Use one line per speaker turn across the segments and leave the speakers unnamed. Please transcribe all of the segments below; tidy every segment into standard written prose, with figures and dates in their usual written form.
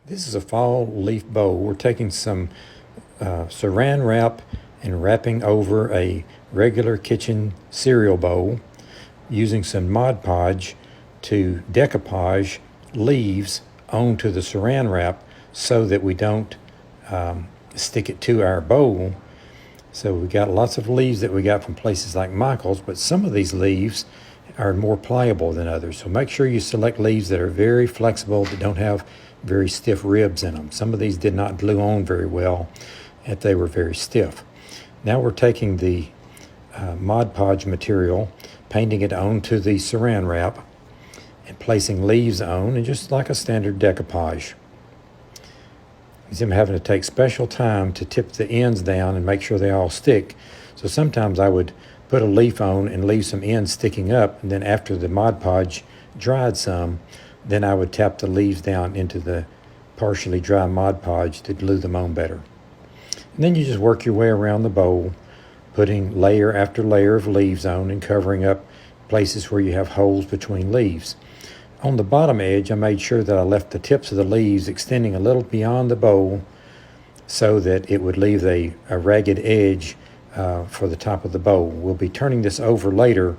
This is a fall leaf bowl. We're taking some Saran wrap and wrapping over a regular kitchen cereal bowl using some Mod Podge to decoupage leaves onto the Saran wrap so that we don't stick it to our bowl. So we got lots of leaves that we got from places like Michael's, but some of these leaves are more pliable than others. So make sure you select leaves that are very flexible, that don't have very stiff ribs in them. Some of these did not glue on very well, and they were very stiff. Now we're taking the Mod Podge material, painting it onto the Saran wrap, and placing leaves on, and just like a standard decoupage. I'm having to take special time to tip the ends down and make sure they all stick. So sometimes I would put a leaf on and leave some ends sticking up, and then after the Mod Podge dried some, then I would tap the leaves down into the partially dry Mod Podge to glue them on better. And then you just work your way around the bowl, putting layer after layer of leaves on and covering up places where you have holes between leaves. On the bottom edge, I made sure that I left the tips of the leaves extending a little beyond the bowl so that it would leave a ragged edge for the top of the bowl. We'll be turning this over later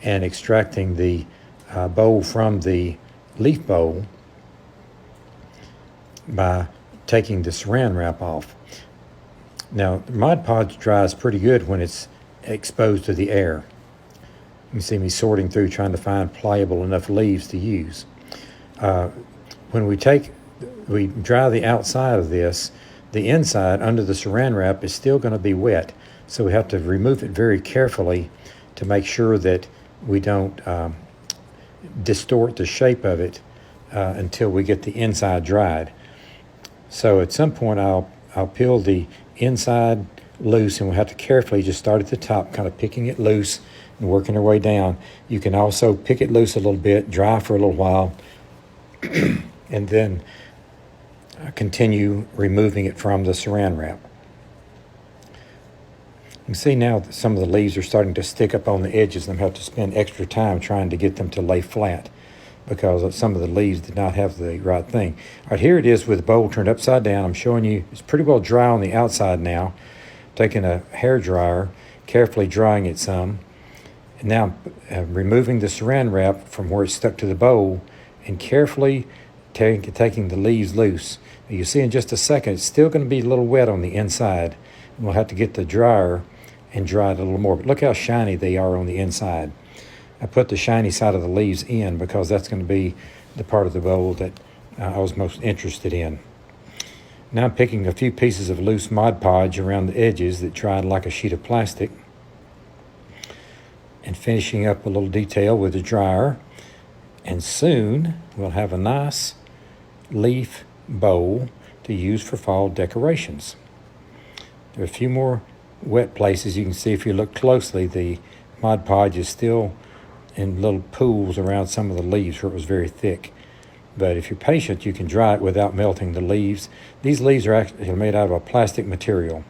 and extracting the bowl from the leaf bowl by taking the Saran wrap off. Now, the Mod Podge dries pretty good when it's exposed to the air. You can see me sorting through trying to find pliable enough leaves to use. When we dry the outside of this, the inside under the Saran wrap is still going to be wet. So we have to remove it very carefully to make sure that we don't distort the shape of it until we get the inside dried. So at some point I'll peel the inside loose, and we'll have to carefully just start at the top, kind of picking it loose and working our way down. You can also pick it loose a little bit, dry for a little while, and then continue removing it from the Saran wrap. You can see now that some of the leaves are starting to stick up on the edges, and I have to spend extra time trying to get them to lay flat because some of the leaves did not have the right thing. All right, here it is with the bowl turned upside down. I'm showing you it's pretty well dry on the outside now. Taking a hair dryer, carefully drying it some. And now I'm removing the Saran wrap from where it's stuck to the bowl and carefully taking the leaves loose. You'll see in just a second, it's still going to be a little wet on the inside. And we'll have to get the dryer and dry it a little more. But look how shiny they are on the inside. I put the shiny side of the leaves in because that's going to be the part of the bowl that I was most interested in. Now I'm picking a few pieces of loose Mod Podge around the edges that dried like a sheet of plastic and finishing up a little detail with the dryer. And soon we'll have a nice leaf bowl to use for fall decorations. There are a few more wet places. You can see if you look closely, the Mod Podge is still in little pools around some of the leaves where it was very thick. But if you're patient, you can dry it without melting the leaves. These leaves are actually made out of a plastic material.